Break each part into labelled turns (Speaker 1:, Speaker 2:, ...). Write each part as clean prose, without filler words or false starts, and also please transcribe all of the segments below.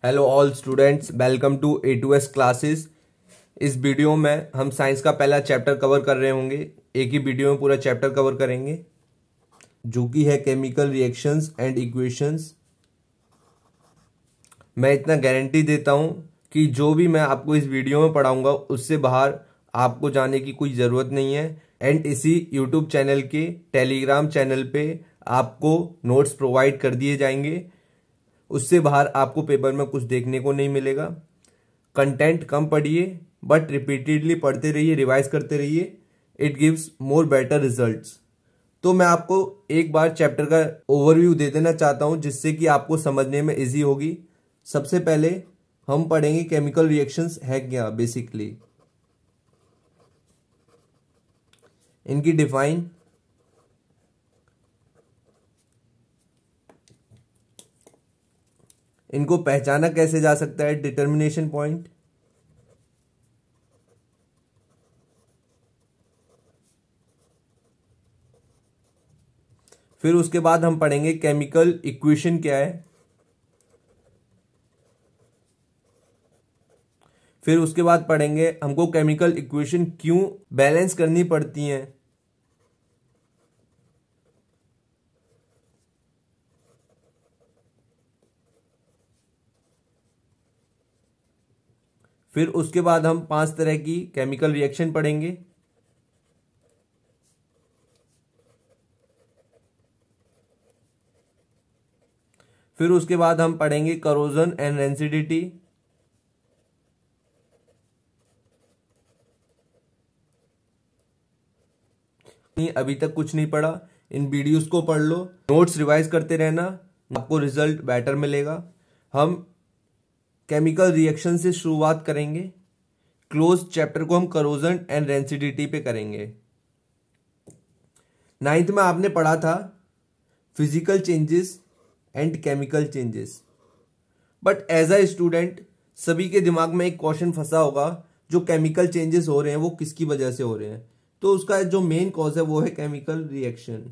Speaker 1: Hello all students, welcome to A2S classes. इस video में हम साइंस का पहला चैप्टर कवर कर रहे होंगे। एक ही वीडियो में पूरा चैप्टर कवर करेंगे जो कि है केमिकल रिएक्शंस एंड इक्वेशंस। मैं इतना गारंटी देता हूं कि जो भी मैं आपको इस वीडियो में पढ़ाऊंगा उससे बाहर आपको जाने की कोई ज़रूरत नहीं है। एंड इसी यूट्यूब चैनल के टेलीग्राम चैनल पे आपको नोट्स प्रोवाइड कर दिए जाएंगे। उससे बाहर आपको पेपर में कुछ देखने को नहीं मिलेगा। कंटेंट कम पढ़िए बट रिपीटेडली पढ़ते रहिए, रिवाइज करते रहिए। It gives more better results. तो मैं आपको एक बार चैप्टर का ओवरव्यू दे देना चाहता हूं जिससे कि आपको समझने में इजी होगी। सबसे पहले हम पढ़ेंगे केमिकल रिएक्शंस है क्या बेसिकली, इनकी डिफाइन, इनको पहचाना कैसे जा सकता है, डिटर्मिनेशन पॉइंट, फिर उसके बाद हम पढ़ेंगे केमिकल इक्वेशन क्या है, फिर उसके बाद पढ़ेंगे हमको केमिकल इक्वेशन क्यों बैलेंस करनी पड़ती हैं, फिर उसके बाद हम 5 तरह की केमिकल रिएक्शन पढ़ेंगे। फिर उसके बाद हम पढ़ेंगे करोजन एंड रेंसिडिटी। अभी तक कुछ नहीं पढ़ा, इन वीडियोस को पढ़ लो, नोट्स रिवाइज करते रहना, आपको रिजल्ट बेटर मिलेगा। हम केमिकल रिएक्शन से शुरुआत करेंगे। क्लोज चैप्टर को हम करोजन एंड रेंसिडिटी पे करेंगे। 9th में आपने पढ़ा था physical changes and chemical changes, but as a student सभी के दिमाग में एक क्वेश्चन फंसा होगा, जो केमिकल चेंजेस हो रहे हैं वो किसकी वजह से हो रहे हैं। तो उसका जो मेन कॉज है वो है केमिकल रिएक्शन।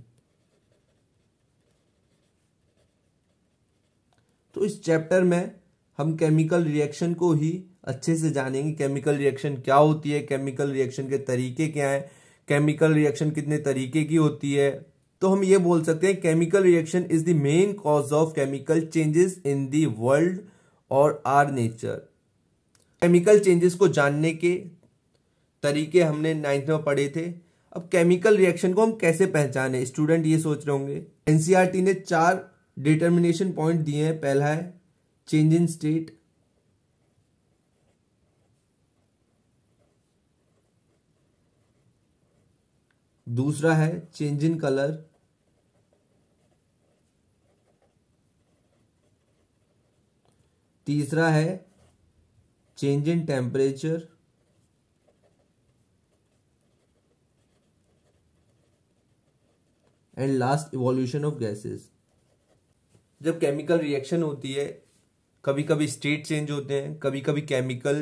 Speaker 1: तो इस चैप्टर में हम केमिकल रिएक्शन को ही अच्छे से जानेंगे। केमिकल रिएक्शन क्या होती है, केमिकल रिएक्शन के तरीके क्या हैं, केमिकल रिएक्शन कितने तरीके की होती है। तो हम ये बोल सकते हैं chemical reaction is the main cause of chemical changes in the world और आर नेचर। केमिकल चेंजेस को जानने के तरीके हमने 9th में पढ़े थे। अब केमिकल रिएक्शन को हम कैसे पहचाने, स्टूडेंट ये सोच रहे होंगे। एनसीईआरटी ने 4 डिटर्मिनेशन पॉइंट दिए हैं। पहला है चेंज इन स्टेट, दूसरा है चेंज इन कलर, तीसरा है change in temperature, and last evolution of gases. जब केमिकल रिएक्शन होती है कभी कभी स्टेट चेंज होते हैं, कभी कभी केमिकल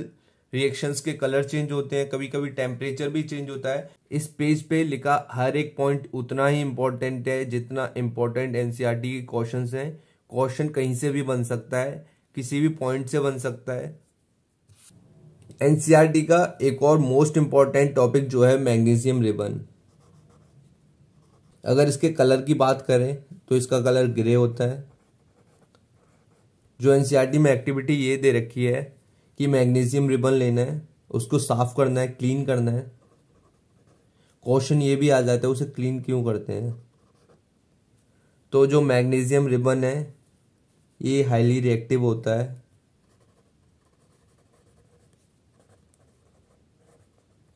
Speaker 1: रिएक्शंस के कलर चेंज होते हैं, कभी कभी टेम्परेचर भी चेंज होता है। इस पेज पे लिखा हर एक पॉइंट उतना ही इंपॉर्टेंट है जितना इंपॉर्टेंट एनसीईआरटी के क्वेश्चंस हैं। क्वेश्चन कहीं से भी बन सकता है, किसी भी पॉइंट से बन सकता है। एनसीईआरटी का एक और मोस्ट इंपॉर्टेंट टॉपिक जो है मैग्नीशियम रिबन। अगर इसके कलर की बात करें तो इसका कलर ग्रे होता है। जो एनसीईआरटी में एक्टिविटी ये दे रखी है कि मैग्नीशियम रिबन लेना है, उसको साफ करना है, क्लीन करना है। क्वेश्चन ये भी आ जाता है उसे क्लीन क्यों करते हैं। तो जो मैग्नीशियम रिबन है ये हाईली रिएक्टिव होता है।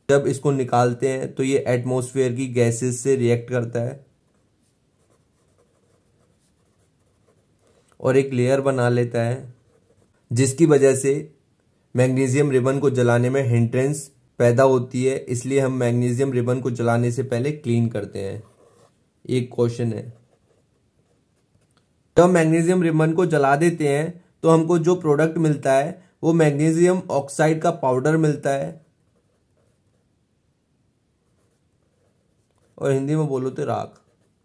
Speaker 1: जब इसको निकालते हैं तो ये एटमॉस्फेयर की गैसेस से रिएक्ट करता है और एक लेयर बना लेता है, जिसकी वजह से मैग्नीशियम रिबन को जलाने में हिंड्रेंस पैदा होती है। इसलिए हम मैग्नीशियम रिबन को जलाने से पहले क्लीन करते हैं। एक क्वेश्चन है, जब मैग्नीशियम रिबन को जला देते हैं तो हमको जो प्रोडक्ट मिलता है वो मैग्नीशियम ऑक्साइड का पाउडर मिलता है, और हिंदी में बोलो तो राख।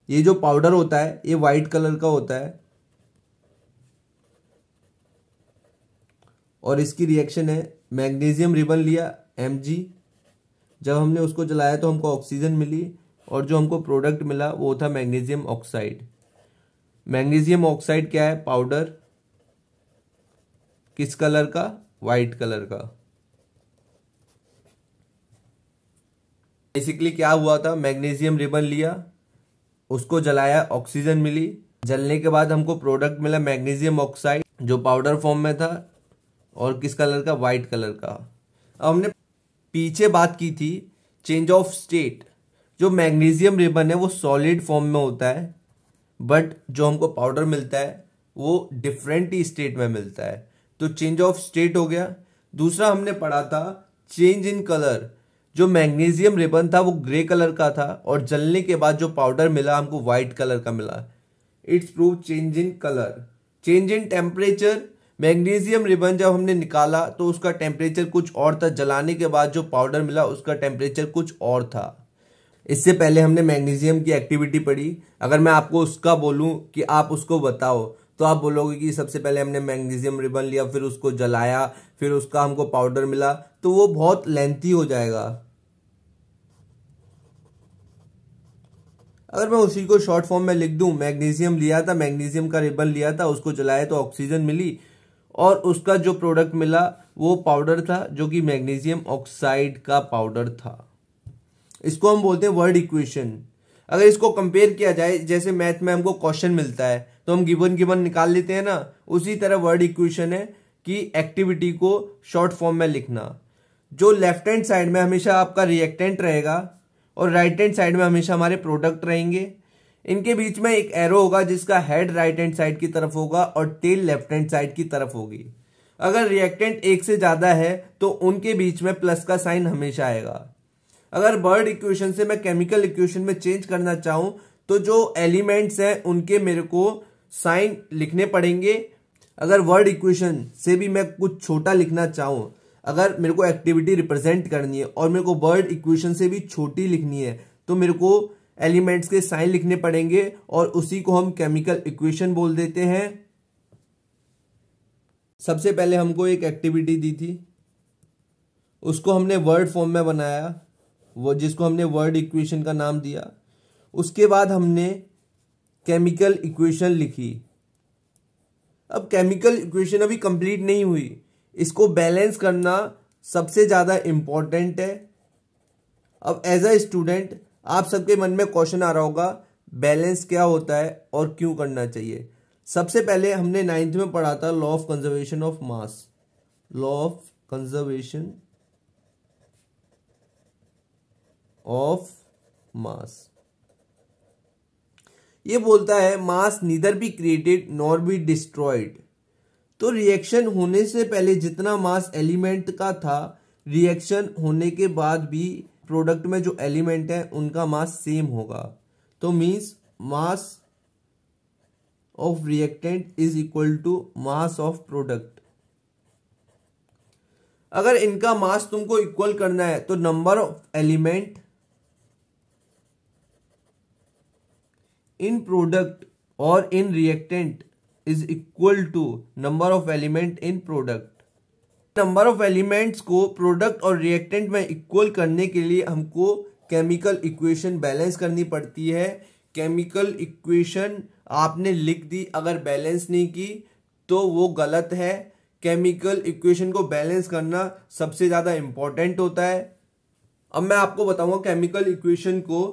Speaker 1: ये जो पाउडर होता है ये व्हाइट कलर का होता है। और इसकी रिएक्शन है मैग्नीशियम रिबन लिया Mg, जब हमने उसको जलाया तो हमको ऑक्सीजन मिली और जो हमको प्रोडक्ट मिला वो था मैग्नीशियम ऑक्साइड। मैग्नीशियम ऑक्साइड क्या है? पाउडर। किस कलर का? वाइट कलर का। बेसिकली क्या हुआ था, मैग्नीशियम रिबन लिया, उसको जलाया, ऑक्सीजन मिली, जलने के बाद हमको प्रोडक्ट मिला मैग्नीशियम ऑक्साइड जो पाउडर फॉर्म में था और किस कलर का? वाइट कलर का। अब हमने पीछे बात की थी चेंज ऑफ स्टेट। जो मैग्नीशियम रिबन है वो सॉलिड फॉर्म में होता है, बट जो हमको पाउडर मिलता है वो डिफरेंट ही स्टेट में मिलता है, तो चेंज ऑफ स्टेट हो गया। दूसरा हमने पढ़ा था चेंज इन कलर। जो मैग्नीशियम रिबन था वो ग्रे कलर का था और जलने के बाद जो पाउडर मिला हमको व्हाइट कलर का मिला। It's prove change in colour. Change in temperature, magnesium ribbon जब हमने निकाला तो उसका टेम्परेचर कुछ और था, जलाने के बाद जो पाउडर मिला उसका टेम्परेचर कुछ और था। इससे पहले हमने मैग्नीशियम की एक्टिविटी पढ़ी। अगर मैं आपको उसका बोलूं कि आप उसको बताओ तो आप बोलोगे कि सबसे पहले हमने मैग्नीशियम रिबन लिया, फिर उसको जलाया, फिर उसका हमको पाउडर मिला, तो वो बहुत लेंथी हो जाएगा। अगर मैं उसी को शॉर्ट फॉर्म में लिख दूं, मैग्नीशियम लिया था, मैग्नीशियम का रिबन लिया था, उसको जलाया तो ऑक्सीजन मिली और उसका जो प्रोडक्ट मिला वो पाउडर था जो कि मैग्नीशियम ऑक्साइड का पाउडर था। इसको हम बोलते हैं वर्ड इक्वेशन। अगर इसको कंपेयर किया जाए, जैसे मैथ में हमको क्वेश्चन मिलता है तो हम गिवन निकाल लेते हैं ना, उसी तरह वर्ड इक्वेशन है कि एक्टिविटी को शॉर्ट फॉर्म में लिखना। जो लेफ्ट हैंड साइड में हमेशा आपका रिएक्टेंट रहेगा और राइट हैंड साइड में हमेशा हमारे प्रोडक्ट रहेंगे। इनके बीच में एक एरो होगा जिसका हेड राइट हैंड साइड की तरफ होगा और टेल लेफ्ट हैंड साइड की तरफ होगी। अगर रिएक्टेंट एक से ज्यादा है तो उनके बीच में प्लस का साइन हमेशा आएगा। अगर वर्ड इक्वेशन से मैं केमिकल इक्वेशन में चेंज करना चाहूं तो जो एलिमेंट्स हैं उनके मेरे को साइन लिखने पड़ेंगे। अगर वर्ड इक्वेशन से भी मैं कुछ छोटा लिखना चाहूं, अगर मेरे को एक्टिविटी रिप्रेजेंट करनी है और मेरे को वर्ड इक्वेशन से भी छोटी लिखनी है तो मेरे को एलिमेंट्स के साइन लिखने पड़ेंगे और उसी को हम केमिकल इक्वेशन बोल देते हैं। सबसे पहले हमको एक एक्टिविटी दी थी, उसको हमने वर्ड फॉर्म में बनाया, वो जिसको हमने वर्ड इक्वेशन का नाम दिया। उसके बाद हमने केमिकल इक्वेशन लिखी। अब केमिकल इक्वेशन अभी कंप्लीट नहीं हुई, इसको बैलेंस करना सबसे ज्यादा इंपॉर्टेंट है। अब एज अ स्टूडेंट आप सबके मन में क्वेश्चन आ रहा होगा बैलेंस क्या होता है और क्यों करना चाहिए। सबसे पहले हमने 9th में पढ़ा था law of conservation of mass. Law of conservation of mass ये बोलता है mass neither be created nor be destroyed. तो रिएक्शन होने से पहले जितना मास एलिमेंट का था, रिएक्शन होने के बाद भी प्रोडक्ट में जो एलिमेंट है उनका मास सेम होगा। तो means mass of reactant is equal to mass of product. अगर इनका मास तुमको इक्वल करना है तो number of element in product और in reactant is equal to number of element in product. Number of elements को प्रोडक्ट और reactant में इक्वल करने के लिए हमको केमिकल इक्वेशन बैलेंस करनी पड़ती है। केमिकल इक्वेशन आपने लिख दी, अगर बैलेंस नहीं की तो वो गलत है। केमिकल इक्वेशन को बैलेंस करना सबसे ज्यादा इंपॉर्टेंट होता है। अब मैं आपको बताऊंगा केमिकल इक्वेशन को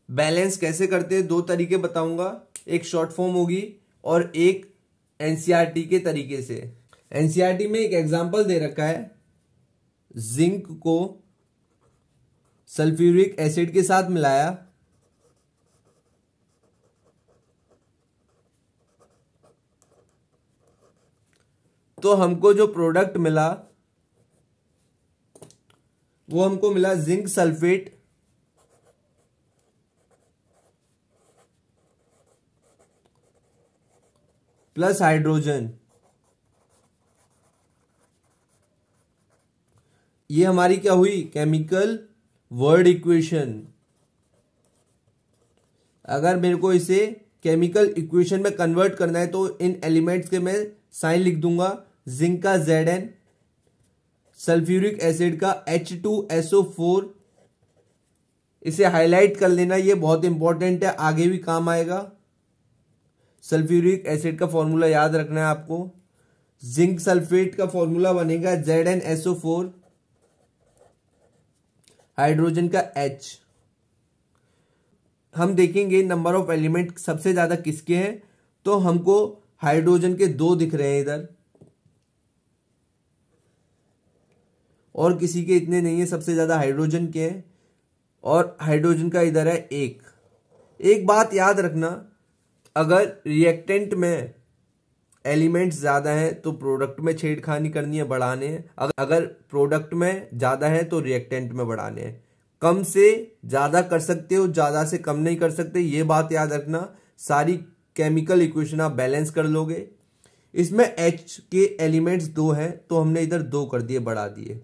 Speaker 1: बैलेंस कैसे करते हैं। 2 तरीके बताऊंगा, एक शॉर्ट फॉर्म होगी और एक एनसीईआरटी के तरीके से। एनसीईआरटी में एक एग्जांपल दे रखा है, जिंक को सल्फ्यूरिक एसिड के साथ मिलाया, तो हमको जो प्रोडक्ट मिला वो हमको मिला जिंक सल्फेट प्लस हाइड्रोजन। ये हमारी क्या हुई? Chemical word equation. अगर मेरे को इसे केमिकल इक्वेशन में कन्वर्ट करना है तो इन एलिमेंट्स के मैं साइन लिख दूंगा। जिंक का Zn, सल्फ्यूरिक एसिड का H2SO4। इसे हाईलाइट कर लेना, ये बहुत इंपॉर्टेंट है, आगे भी काम आएगा। सल्फ्यूरिक एसिड का फॉर्मूला याद रखना है आपको। जिंक सल्फेट का फॉर्मूला बनेगा ZnSO4, हाइड्रोजन का H। हम देखेंगे नंबर ऑफ एलिमेंट सबसे ज्यादा किसके हैं, तो हमको हाइड्रोजन के 2 दिख रहे हैं इधर, और किसी के इतने नहीं है, सबसे ज्यादा हाइड्रोजन के हैं, और हाइड्रोजन का इधर है 1। एक बात याद रखना, अगर रिएक्टेंट में एलिमेंट्स ज्यादा हैं तो प्रोडक्ट में छेड़खानी करनी है, बढ़ाने हैं। अगर प्रोडक्ट में ज्यादा है तो रिएक्टेंट में बढ़ाने हैं। कम से ज्यादा कर सकते हो, ज्यादा से कम नहीं कर सकते, ये बात याद रखना। सारी केमिकल इक्वेशन आप बैलेंस कर लोगे। इसमें H के एलिमेंट्स 2 हैं तो हमने इधर 2 कर दिए, बढ़ा दिए।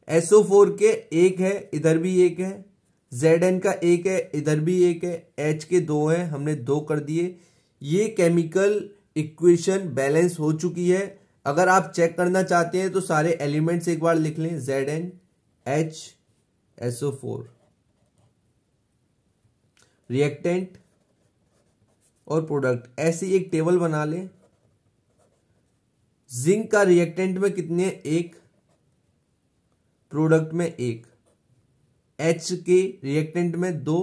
Speaker 1: SO4 के 1 है, इधर भी 1 है। Zn का 1 है, इधर भी 1 है। H के 2 है, हमने 2 कर दिए। ये केमिकल इक्वेशन बैलेंस हो चुकी है। अगर आप चेक करना चाहते हैं तो सारे एलिमेंट्स एक बार लिख लें, Zn H SO4, रिएक्टेंट और प्रोडक्ट, ऐसी एक टेबल बना लें। जिंक का रिएक्टेंट में कितने, 1, प्रोडक्ट में 1। H के रिएक्टेंट में 2,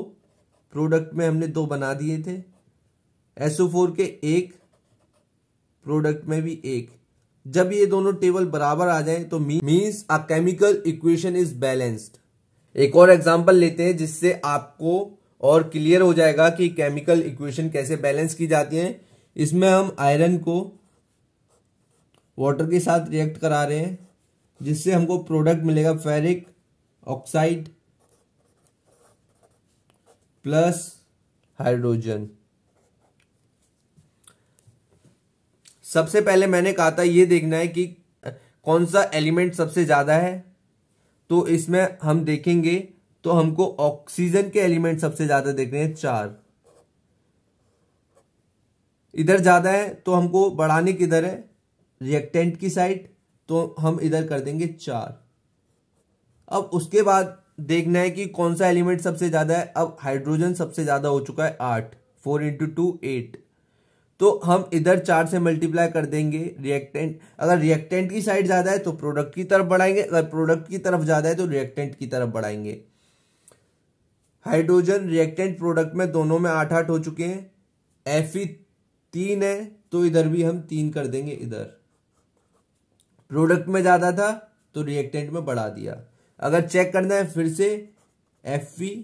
Speaker 1: प्रोडक्ट में हमने 2 बना दिए थे। SO4 के 1, प्रोडक्ट में भी 1। जब ये दोनों टेबल बराबर आ जाएं तो means a chemical equation is balanced. एक और एग्जांपल लेते हैं जिससे आपको और क्लियर हो जाएगा कि केमिकल इक्वेशन कैसे बैलेंस की जाती है। इसमें हम आयरन को वाटर के साथ रिएक्ट करा रहे हैं, जिससे हमको प्रोडक्ट मिलेगा फेरिक ऑक्साइड प्लस हाइड्रोजन। सबसे पहले मैंने कहा था ये देखना है कि कौन सा एलिमेंट सबसे ज्यादा है, तो इसमें हम देखेंगे तो हमको ऑक्सीजन के एलिमेंट सबसे ज्यादा देख रहे हैं, 4। इधर ज्यादा है तो हमको बढ़ाने किधर है, रिएक्टेंट की साइड, तो हम इधर कर देंगे 4। अब उसके बाद देखना है कि कौन सा एलिमेंट सबसे ज्यादा है। अब हाइड्रोजन सबसे ज्यादा हो चुका है, 8, 4 × 2 8, तो हम इधर 4 से मल्टीप्लाई कर देंगे रिएक्टेंट। अगर रिएक्टेंट की साइड ज्यादा है तो प्रोडक्ट की तरफ बढ़ाएंगे, अगर प्रोडक्ट की तरफ ज्यादा है तो रिएक्टेंट की तरफ बढ़ाएंगे। हाइड्रोजन रिएक्टेंट प्रोडक्ट में दोनों में 8 8 हो चुके हैं। Fe 3 है तो इधर भी हम 3 कर देंगे। इधर प्रोडक्ट में ज्यादा था तो रिएक्टेंट में बढ़ा दिया। अगर चेक करना है फिर से, FeHO,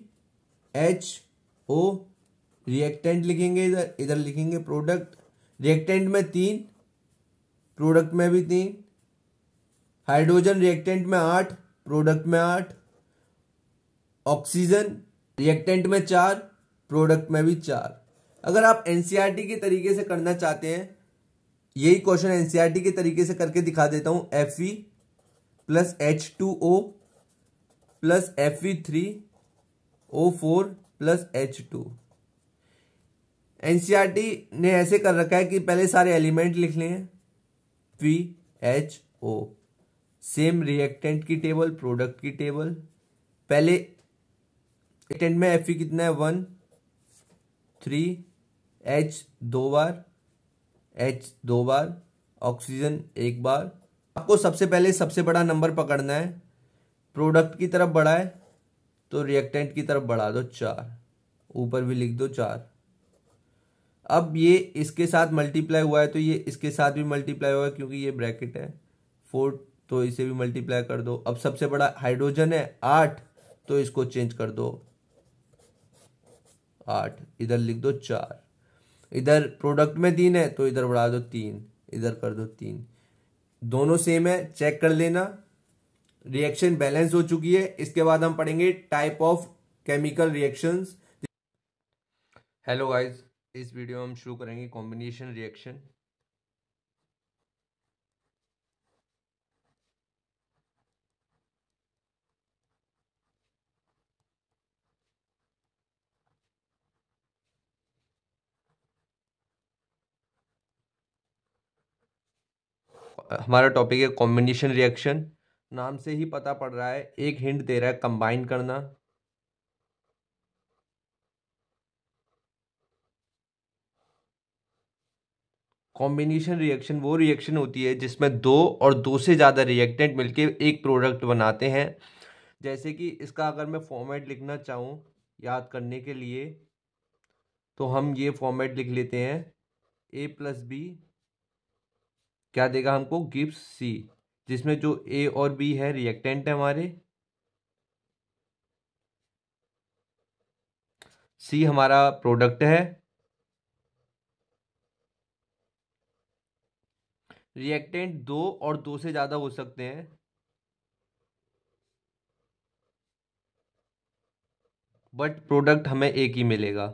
Speaker 1: रिएक्टेंट लिखेंगे इधर, इधर लिखेंगे प्रोडक्ट। रिएक्टेंट में 3, प्रोडक्ट में भी 3। हाइड्रोजन रिएक्टेंट में 8, प्रोडक्ट में 8। ऑक्सीजन रिएक्टेंट में 4, प्रोडक्ट में भी 4। अगर आप एनसीईआरटी के तरीके से करना चाहते हैं, यही क्वेश्चन एनसीईआरटी के तरीके से करके दिखा देता हूं। Fe plus H2O plus Fe3O4 plus H2। NCERT ने ऐसे कर रखा है कि पहले सारे एलिमेंट लिख लें, FeHO, सेम रिएक्टेंट की टेबल, प्रोडक्ट की टेबल। पहले रिएक्टेंट में Fe कितना है, 1, 3, H 2 बार, H 2 बार, ऑक्सीजन 1 बार। आपको सबसे पहले सबसे बड़ा नंबर पकड़ना है। प्रोडक्ट की तरफ बढ़ा है तो रिएक्टेंट की तरफ बढ़ा दो, 4, ऊपर भी लिख दो 4। अब ये इसके साथ मल्टीप्लाई हुआ है तो ये इसके साथ भी मल्टीप्लाई होगा, क्योंकि ये ब्रैकेट है 4, तो इसे भी मल्टीप्लाई कर दो। अब सबसे बड़ा हाइड्रोजन है 8, तो इसको चेंज कर दो 8, इधर लिख दो 4। इधर प्रोडक्ट में 3 है तो इधर बढ़ा दो 3, इधर कर दो 3। दोनों सेम है, चेक कर लेना। रिएक्शन बैलेंस हो चुकी है। इसके बाद हम पढ़ेंगे type of chemical reactions. Hello guys, इस वीडियो में हम शुरू करेंगे कॉम्बिनेशन रिएक्शन। हमारा टॉपिक है कॉम्बिनेशन रिएक्शन। नाम से ही पता पड़ रहा है, एक हिंट दे रहा है कंबाइन करना। कॉम्बिनेशन रिएक्शन वो रिएक्शन होती है जिसमें दो और दो से ज़्यादा रिएक्टेंट मिलके एक प्रोडक्ट बनाते हैं। जैसे कि इसका अगर मैं फॉर्मेट लिखना चाहूँ याद करने के लिए, तो हम ये फॉर्मेट लिख लेते हैं। A+B क्या देगा हमको, गिव्स C, जिसमें जो A और B है रिएक्टेंट है हमारे, C हमारा प्रोडक्ट है। रिएक्टेंट दो और दो से ज़्यादा हो सकते हैं, बट प्रोडक्ट हमें एक ही मिलेगा।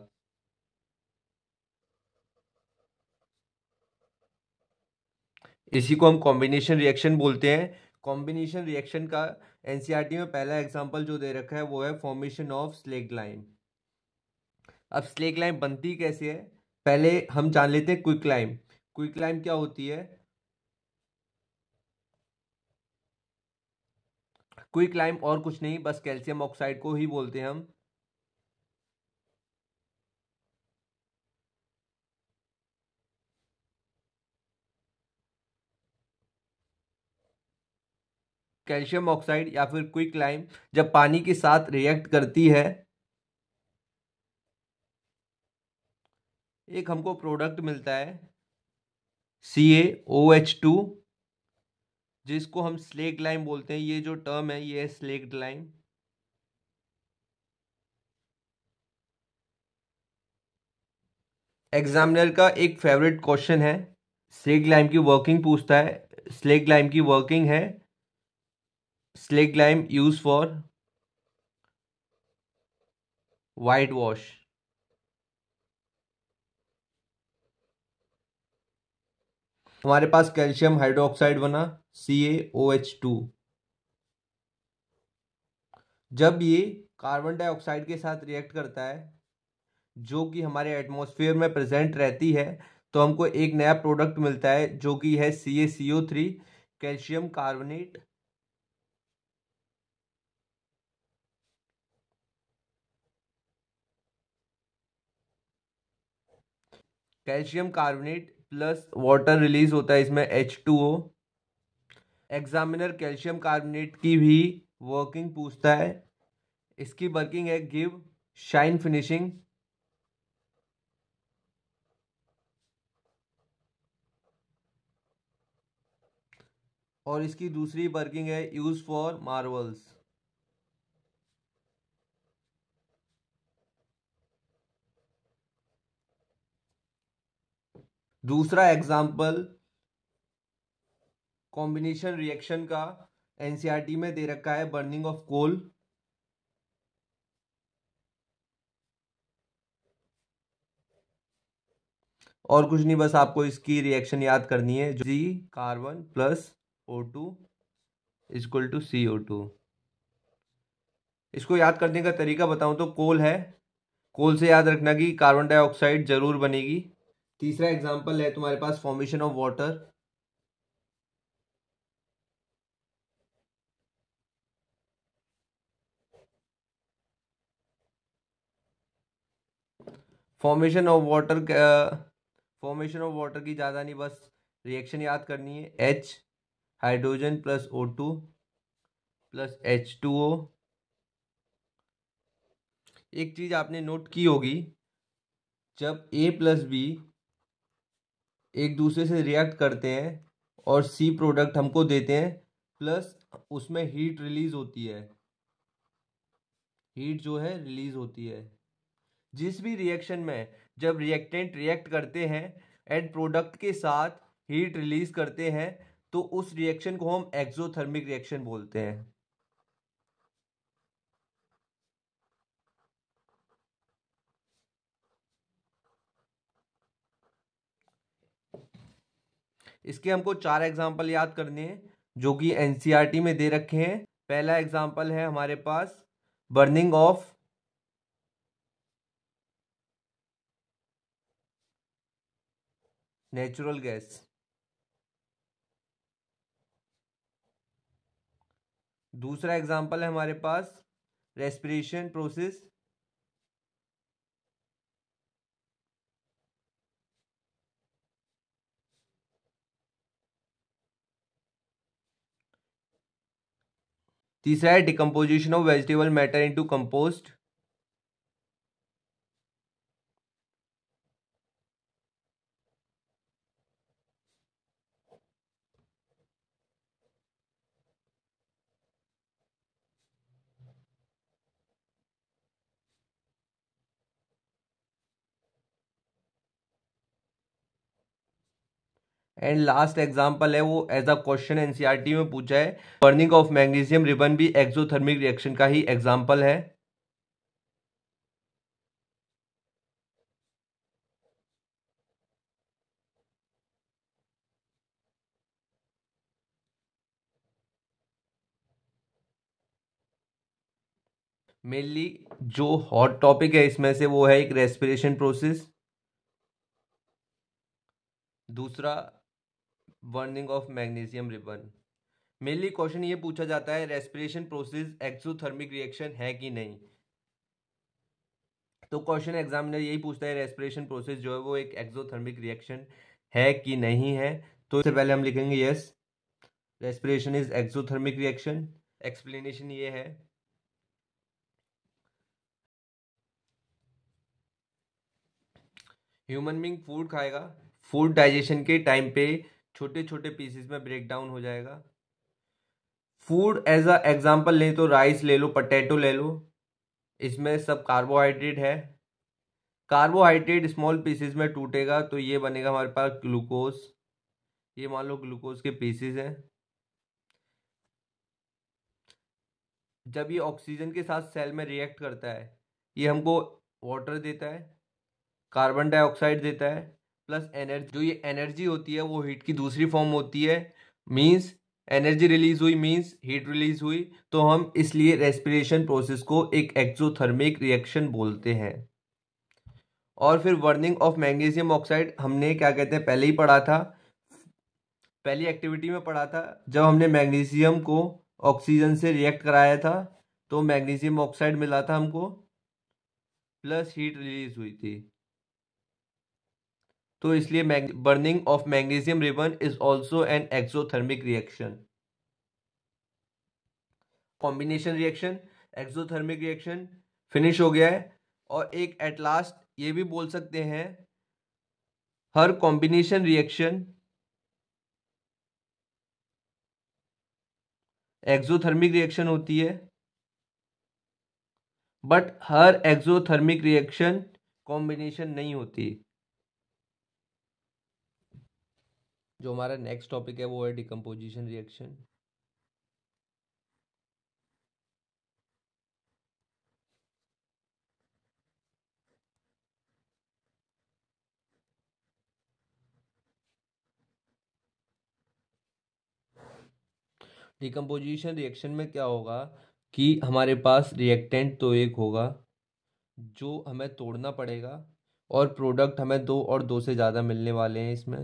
Speaker 1: इसी को हम कॉम्बिनेशन रिएक्शन बोलते हैं। कॉम्बिनेशन रिएक्शन का एनसीईआरटी में पहला एग्जांपल जो दे रखा है वो है फॉर्मेशन ऑफ स्लेग लाइन। अब स्लेग लाइन बनती कैसे है, पहले हम जान लेते हैं क्विक लाइम। क्विक लाइम क्या होती है? क्विक लाइम और कुछ नहीं, बस कैल्शियम ऑक्साइड को ही बोलते हैं हम। कैल्शियम ऑक्साइड या फिर क्विक लाइम जब पानी के साथ रिएक्ट करती है, एक हमको प्रोडक्ट मिलता है CaOH2, जिसको हम स्लेग लाइम बोलते हैं। ये जो टर्म है ये है स्लेग लाइम। एग्जामिनर का एक फेवरेट क्वेश्चन है, स्लेग लाइम की वर्किंग पूछता है। स्लेग लाइम की वर्किंग है, slaked lime use for white wash. हमारे पास कैल्शियम हाइड्रोक्साइड बना CaOH2। जब ये कार्बन डाइऑक्साइड के साथ रिएक्ट करता है, जो कि हमारे एटमॉस्फेयर में प्रेजेंट रहती है, तो हमको एक नया प्रोडक्ट मिलता है जो कि है CaCO3, calcium carbonate. Calcium carbonate plus water release होता है इसमें H2O। एग्जामिनर कैल्शियम कार्बोनेट की भी वर्किंग पूछता है। इसकी वर्किंग है गिव शाइन फिनिशिंग। और इसकी दूसरी वर्किंग है यूज फॉर मार्वल्स। दूसरा एग्जाम्पल कॉम्बिनेशन रिएक्शन का एनसीईआरटी में दे रखा है, बर्निंग ऑफ कोल। और कुछ नहीं, बस आपको इसकी रिएक्शन याद करनी है, जी carbon plus O2 equal to CO2। इसको याद करने का तरीका बताऊं तो कोल है, कोल से याद रखना कि कार्बन डाइऑक्साइड जरूर बनेगी। तीसरा एग्जांपल है तुम्हारे पास formation of water. Formation of water, formation of water की ज़्यादा नहीं, बस रिएक्शन याद करनी है। H hydrogen plus O2 plus H2O। एक चीज़ आपने नोट की होगी, जब A+B एक दूसरे से रिएक्ट करते हैं और C प्रोडक्ट हमको देते हैं, प्लस उसमें हीट रिलीज होती है, हीट जो है रिलीज होती है। जिस भी रिएक्शन में जब रिएक्टेंट रिएक्ट करते हैं एंड प्रोडक्ट के साथ हीट रिलीज करते हैं, तो उस रिएक्शन को हम एक्सोथर्मिक रिएक्शन बोलते हैं। इसके हमको 4 एग्जाम्पल याद करने हैं जो कि एनसीईआरटी में दे रखे हैं। पहला एग्जाम्पल है हमारे पास बर्निंग ऑफ नेचुरल गैस। दूसरा एग्जाम्पल है हमारे पास रेस्पिरेशन प्रोसेस। तीसरा है decomposition of vegetable matter into compost. And last example है वो एज अ क्वेश्चन एनसीईआरटी में पूछा है, बर्निंग ऑफ मैग्नीशियम रिबन भी एक्सोथर्मिक रिएक्शन का ही एग्जाम्पल है। मेनली जो हॉट टॉपिक है इसमें से वो है एक रेस्पिरेशन प्रोसेस, दूसरा burning of magnesium ribbon. Mainly question ये पूछा जाता है रेस्पिरेशन प्रोसेस एक्सोथर्मिक रिएक्शन है कि नहीं। तो क्वेश्चन एग्जामिनर यही पूछता है रेस्पिरेशन प्रोसेस जो है वो एक एक्सोथर्मिक रिएक्शन है कि नहीं है। तो इससे पहले हम लिखेंगे yes, respiration is exothermic reaction. Explanation ये है, ह्यूमन बीइंग फूड खाएगा, फूड डाइजेशन के टाइम पे छोटे छोटे पीसेस में ब्रेक डाउन हो जाएगा। फूड एज अ एग्जाम्पल लें तो राइस ले लो, पोटैटो ले लो, इसमें सब कार्बोहाइड्रेट है। कार्बोहाइड्रेट स्मॉल पीसेस में टूटेगा तो ये बनेगा हमारे पास ग्लूकोज। ये मान लो ग्लूकोज के पीसेस हैं। जब ये ऑक्सीजन के साथ सेल में रिएक्ट करता है, ये हमको वाटर देता है, कार्बन डाइऑक्साइड देता है, प्लस एनर्जी। जो ये एनर्जी होती है वो हीट की दूसरी फॉर्म होती है। मींस एनर्जी रिलीज हुई मींस हीट रिलीज हुई। तो हम इसलिए रेस्पिरेशन प्रोसेस को एक एक्सोथर्मिक रिएक्शन बोलते हैं। और फिर बर्निंग ऑफ मैग्नीशियम ऑक्साइड हमने क्या कहते हैं पहले ही पढ़ा था, पहली एक्टिविटी में पढ़ा था जब हमने मैग्नीशियम को ऑक्सीजन से रिएक्ट कराया था तो मैग्नीशियम ऑक्साइड मिला था हमको, प्लस हीट रिलीज हुई थी। तो इसलिए burning of magnesium ribbon is also an exothermic reaction. Combination reaction, exothermic reaction finish हो गया है। और एक एट लास्ट ये भी बोल सकते हैं, हर कॉम्बिनेशन रिएक्शन एक्सोथर्मिक रिएक्शन होती है, but her exothermic reaction combination नहीं होती। जो हमारा नेक्स्ट टॉपिक है वो है डिकम्पोजिशन रिएक्शन। डिकम्पोजिशन रिएक्शन में क्या होगा कि हमारे पास रिएक्टेंट तो एक होगा जो हमें तोड़ना पड़ेगा, और प्रोडक्ट हमें दो और दो से ज़्यादा मिलने वाले हैं इसमें।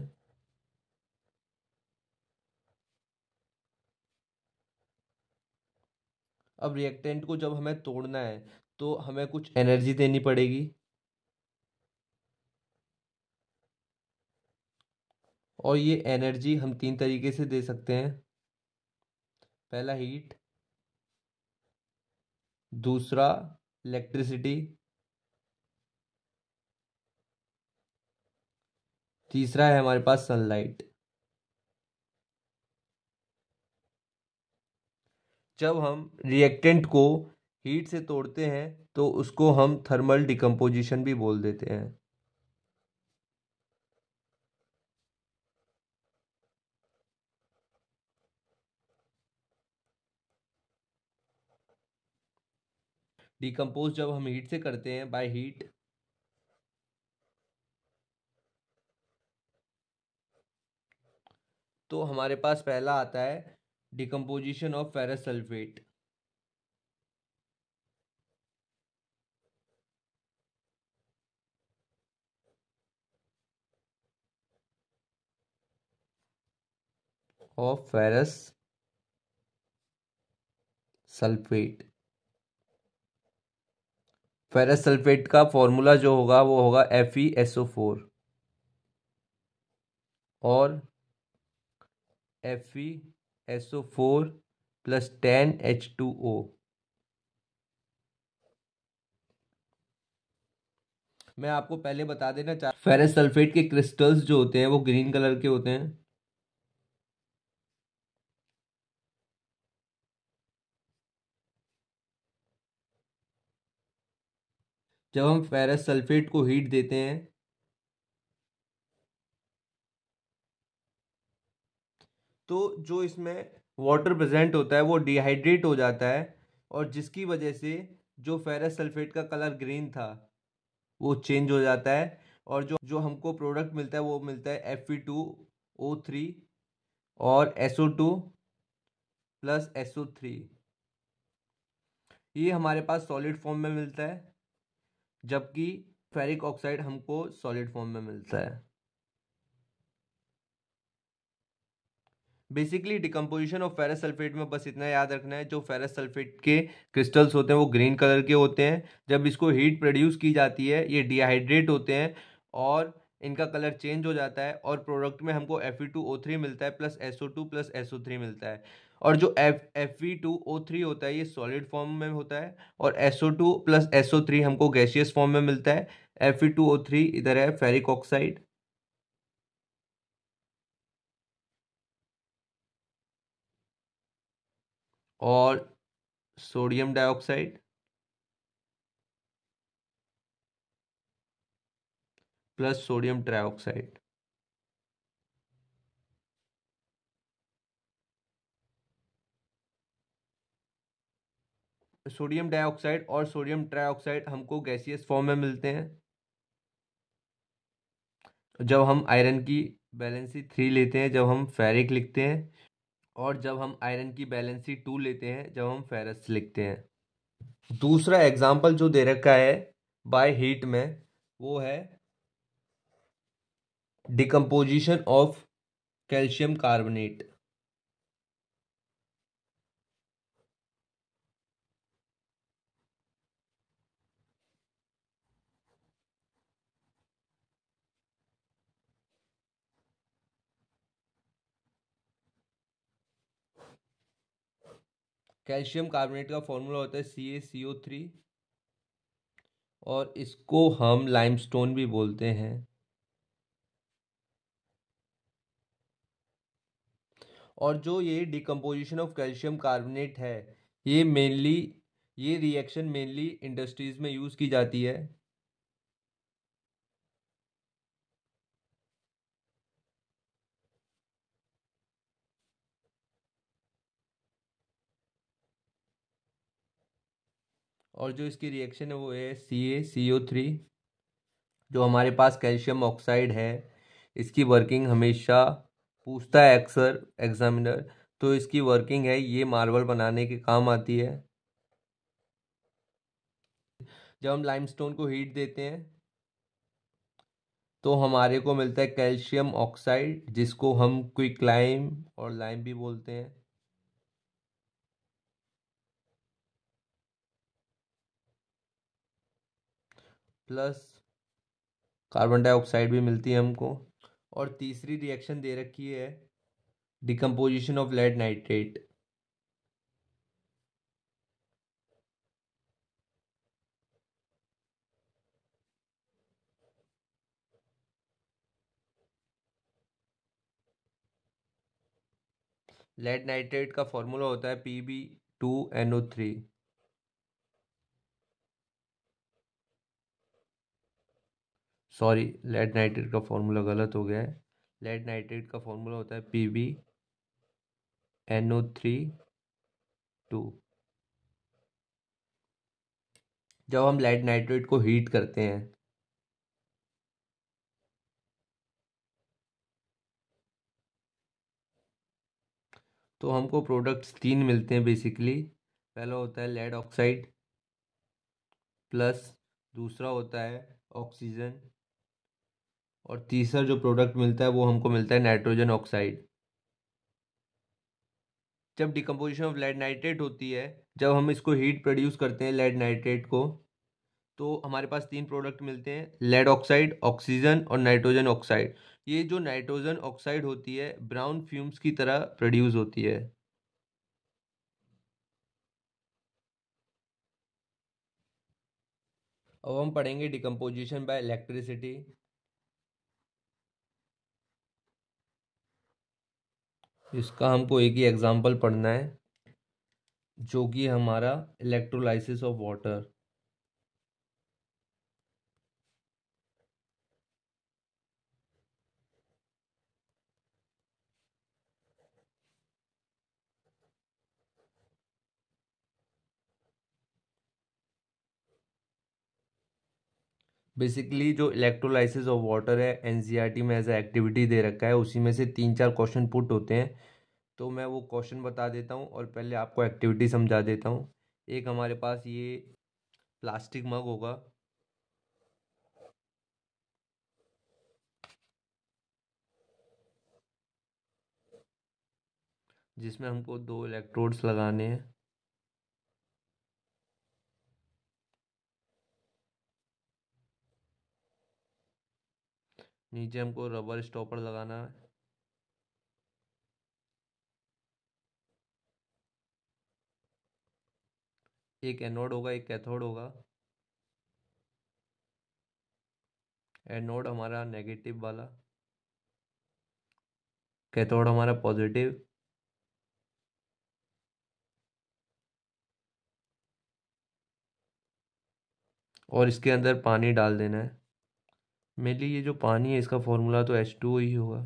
Speaker 1: अब रिएक्टेंट को जब हमें तोड़ना है तो हमें कुछ एनर्जी देनी पड़ेगी, और ये एनर्जी हम तीन तरीके से दे सकते हैं। पहला हीट, दूसरा इलेक्ट्रिसिटी, तीसरा है हमारे पास सनलाइट। जब हम रिएक्टेंट को हीट से तोड़ते हैं तो उसको हम थर्मल डिकम्पोजिशन भी बोल देते हैं। डिकम्पोज जब हम हीट से करते हैं बाय हीट, तो हमारे पास पहला आता है decomposition of ferrous sulphate. Of ferrous sulphate. Ferrous sulphate का फॉर्मूला जो होगा वो होगा FeSO4 और FeSO4 प्लस 10H2O। मैं आपको पहले बता देना चाह फेरस सल्फेट के क्रिस्टल्स जो होते हैं वो ग्रीन कलर के होते हैं। जब हम फेरस सल्फेट को हीट देते हैं तो जो इसमें वाटर प्रेजेंट होता है वो डिहाइड्रेट हो जाता है, और जिसकी वजह से जो फेरस सल्फेट का कलर ग्रीन था वो चेंज हो जाता है, और जो जो हमको प्रोडक्ट मिलता है वो मिलता है Fe2O3 और SO2 प्लस SO3। ये हमारे पास सॉलिड फॉर्म में मिलता है, जबकि फेरिक ऑक्साइड हमको सॉलिड फॉर्म में मिलता है। Basically decomposition of ferrous sulphate में बस इतना याद रखना है, जो फेरस सल्फेट के क्रिस्टल्स होते हैं वो ग्रीन कलर के होते हैं। जब इसको हीट प्रोड्यूस की जाती है ये डिहाइड्रेट होते हैं और इनका कलर चेंज हो जाता है, और प्रोडक्ट में हमको Fe2O3 मिलता है प्लस SO2 प्लस SO3 मिलता है। और जो Fe2O3 होता है ये सॉलिड फॉर्म में होता है, और SO2 प्लस SO3 हमको गैसियस फॉर्म में मिलता है। Fe2O3 इधर है फेरिक ऑक्साइड, और sodium dioxide plus sodium trioxide. Sodium dioxide और सोडियम ट्राइऑक्साइड हमको गैसियस फॉर्म में मिलते हैं जब हम आयरन की वैलेंसी 3 लेते हैं, जब हम फेरिक लिखते हैं, और जब हम आयरन की वैलेंसी 2 लेते हैं जब हम फेरस लिखते हैं। दूसरा एग्जाम्पल जो दे रखा है बाय हीट में वो है decomposition of calcium carbonate. Calcium carbonate का फॉर्मूला होता है CaCO3, और इसको हम लाइमस्टोन भी बोलते हैं। और जो ये डिकम्पोजिशन ऑफ कैल्शियम कार्बोनेट है ये मेनली ये रिएक्शन मेनली इंडस्ट्रीज में यूज़ की जाती है। और जो इसकी रिएक्शन है वो है CaCO3। जो हमारे पास कैल्शियम ऑक्साइड है इसकी वर्किंग हमेशा पूछता है अक्सर एग्जामिनर, तो इसकी वर्किंग है ये मार्बल बनाने के काम आती है। जब हम लाइमस्टोन को हीट देते हैं तो हमारे को मिलता है कैल्शियम ऑक्साइड, जिसको हम क्विक लाइम और लाइम भी बोलते हैं, प्लस कार्बन डाइऑक्साइड भी मिलती है हमको। और तीसरी रिएक्शन दे रखी है decomposition of lead nitrate. Lead nitrate का फॉर्मूला होता है Pb2NO3। सॉरी, लेड नाइट्रेट का फॉर्मूला गलत हो गया है। लेड नाइट्रेट का फॉर्मूला होता है PbNO3 2। जब हम लेड नाइट्रेट को हीट करते हैं तो हमको प्रोडक्ट्स 3 मिलते हैं बेसिकली। पहला होता है लेड ऑक्साइड प्लस, दूसरा होता है ऑक्सीजन, और तीसरा जो प्रोडक्ट मिलता है वो हमको मिलता है नाइट्रोजन ऑक्साइड। जब डिकम्पोजिशन ऑफ लेड नाइट्रेट होती है, जब हम इसको हीट प्रोड्यूस करते हैं लेड नाइट्रेट को, तो हमारे पास तीन प्रोडक्ट मिलते हैं, लेड ऑक्साइड, ऑक्सीजन और नाइट्रोजन ऑक्साइड। ये जो नाइट्रोजन ऑक्साइड होती है ब्राउन फ्यूम्स की तरह प्रोड्यूस होती है। अब हम पढ़ेंगे डिकम्पोजिशन बाय इलेक्ट्रिसिटी। इसका हमको एक ही एग्जांपल पढ़ना है, जो कि हमारा इलेक्ट्रोलाइसिस ऑफ वाटर। बेसिकली जो इलेक्ट्रोलाइसिस ऑफ वाटर है एनसीईआरटी में एज ए एक्टिविटी दे रखा है, उसी में से 3-4 क्वेश्चन पुट होते हैं। तो मैं वो क्वेश्चन बता देता हूँ और पहले आपको एक्टिविटी समझा देता हूँ। एक हमारे पास ये प्लास्टिक मग होगा, जिसमें हमको 2 इलेक्ट्रोड्स लगाने हैं। नीचे हमको रबर स्टॉपर लगाना है। एक एनोड होगा, एक कैथोड होगा। एनोड हमारा नेगेटिव वाला, कैथोड हमारा पॉजिटिव। और इसके अंदर पानी डाल देना है। मेनली ये जो पानी है इसका फॉर्मूला तो H2O ही होगा।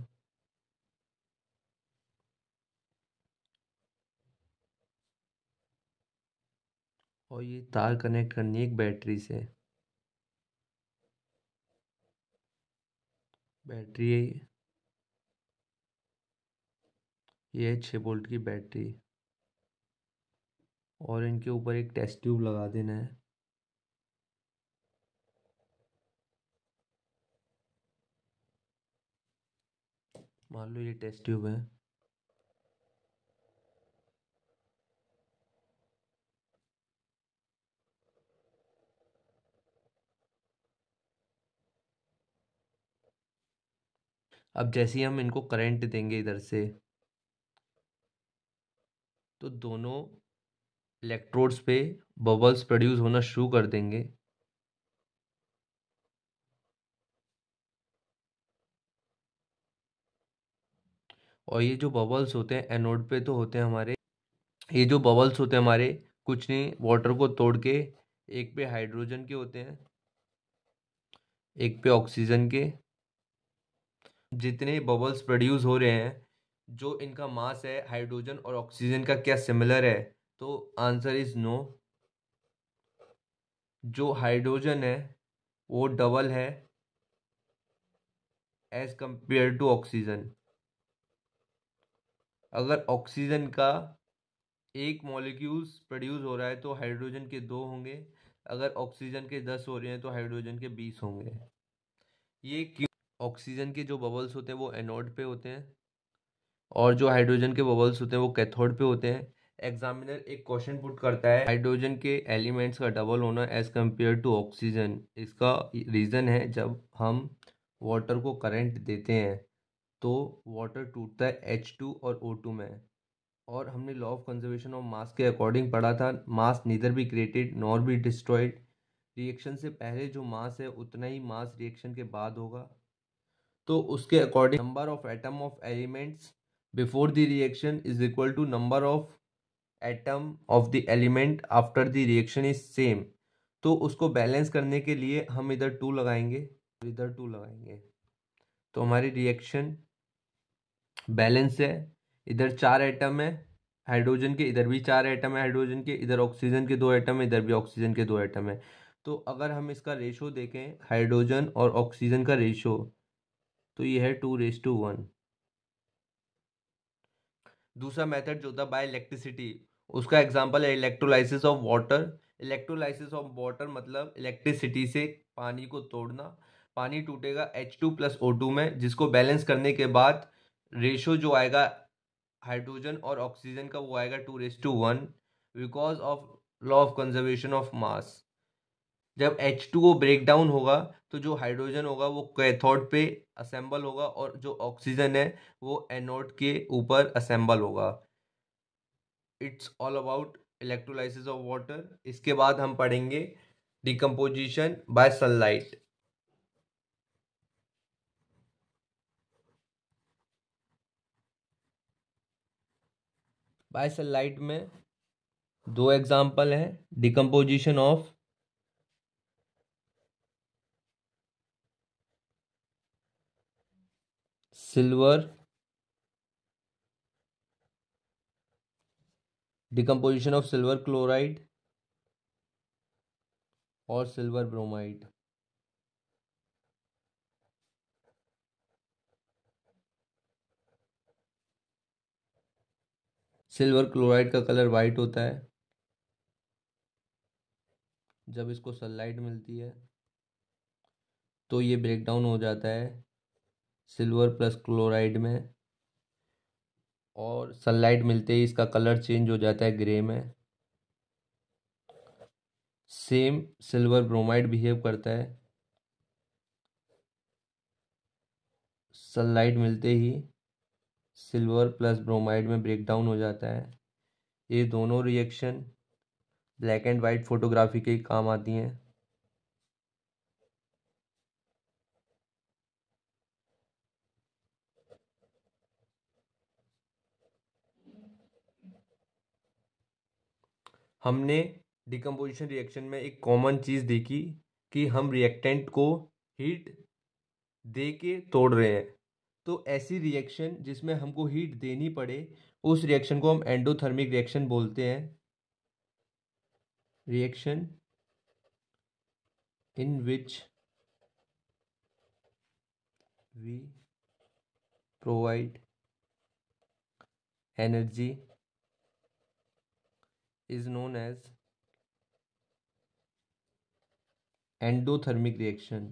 Speaker 1: और ये तार कनेक्ट करनी है एक बैटरी से। बैटरी है ये है 6 वोल्ट की बैटरी। और इनके ऊपर एक टेस्ट ट्यूब लगा देना है। मान लो ये टेस्ट ट्यूब है। अब जैसे ही हम इनको करंट देंगे इधर से, तो दोनों इलेक्ट्रोड्स पे बबल्स प्रोड्यूस होना शुरू कर देंगे। और ये जो बबल्स होते हैं एनोड पे तो होते हैं हमारे, ये जो बबल्स होते हैं हमारे कुछ नहीं वाटर को तोड़ के एक पे हाइड्रोजन के होते हैं, एक पे ऑक्सीजन के। जितने बबल्स प्रोड्यूस हो रहे हैं, जो इनका मास है हाइड्रोजन और ऑक्सीजन का क्या सिमिलर है, तो आंसर इज नो। जो हाइड्रोजन है वो डबल है एज कंपेयर टू ऑक्सीजन। अगर ऑक्सीजन का एक मॉलिक्यूल्स प्रोड्यूस हो रहा है तो हाइड्रोजन के 2 होंगे। अगर ऑक्सीजन के 10 हो रहे हैं तो हाइड्रोजन के 20 होंगे। ये क्यों? ऑक्सीजन के जो बबल्स होते हैं वो एनोड पे होते हैं, और जो हाइड्रोजन के बबल्स होते हैं वो कैथोड पे होते हैं। एग्जामिनर एक क्वेश्चन पुट करता है हाइड्रोजन के एलिमेंट्स का डबल होना एज कंपेयर टू ऑक्सीजन। इसका रीज़न है जब हम वाटर को करंट देते हैं तो वाटर टूटता है H2 और O2 में। और हमने law of conservation of mass के अकॉर्डिंग पढ़ा था, mass neither be created nor be destroyed. Reaction से पहले जो मास है उतना ही मास रिएक्शन के बाद होगा। तो उसके according number of atom of elements before the reaction is equal to number of atom of the element after the reaction is same. तो उसको बैलेंस करने के लिए हम इधर 2 लगाएंगे, इधर 2 लगाएंगे, तो हमारी रिएक्शन बैलेंस है। इधर 4 एटम है हाइड्रोजन के, इधर भी 4 एटम है हाइड्रोजन के, इधर ऑक्सीजन के 2 एटम है, इधर भी ऑक्सीजन के 2 एटम है। तो अगर हम इसका रेशो देखें हाइड्रोजन और ऑक्सीजन का रेशो, तो ये है 2:1। दूसरा मेथड जो था बाय इलेक्ट्रिसिटी, उसका एग्जांपल है electrolysis of water. Electrolysis of water मतलब इलेक्ट्रिसिटी से पानी को तोड़ना। पानी टूटेगा H2 + O2 में, जिसको बैलेंस करने के बाद रेशो जो आएगा हाइड्रोजन और ऑक्सीजन का वो आएगा 2:1 because of law of conservation of मास। जब H2O ब्रेक डाउन होगा तो जो हाइड्रोजन होगा वो कैथोड पे असेंबल होगा और जो ऑक्सीजन है वो एनोड के ऊपर असेंबल होगा। It's all about electrolysis of water. इसके बाद हम पढ़ेंगे decomposition bye sunlight. Bye sunlight में दो एग्जाम्पल हैं, decomposition of silver, decomposition of silver chloride और सिल्वर ब्रोमाइड। सिल्वर क्लोराइड का कलर वाइट होता है। जब इसको सनलाइट मिलती है तो ये ब्रेक डाउन हो जाता है सिल्वर प्लस क्लोराइड में, और सनलाइट मिलते ही इसका कलर चेंज हो जाता है ग्रे में। सेम सिल्वर ब्रोमाइड बिहेव करता है, सनलाइट मिलते ही सिल्वर प्लस ब्रोमाइड में ब्रेक डाउन हो जाता है। ये दोनों reaction black and white photography के काम आती हैं। हमने डिकम्पोजिशन रिएक्शन में एक कॉमन चीज़ देखी कि हम रिएक्टेंट को हीट दे के तोड़ रहे हैं। तो ऐसी रिएक्शन जिसमें हमको हीट देनी पड़े उस रिएक्शन को हम एंडोथर्मिक रिएक्शन बोलते हैं। Reaction in which we provide energy is known as endothermic reaction।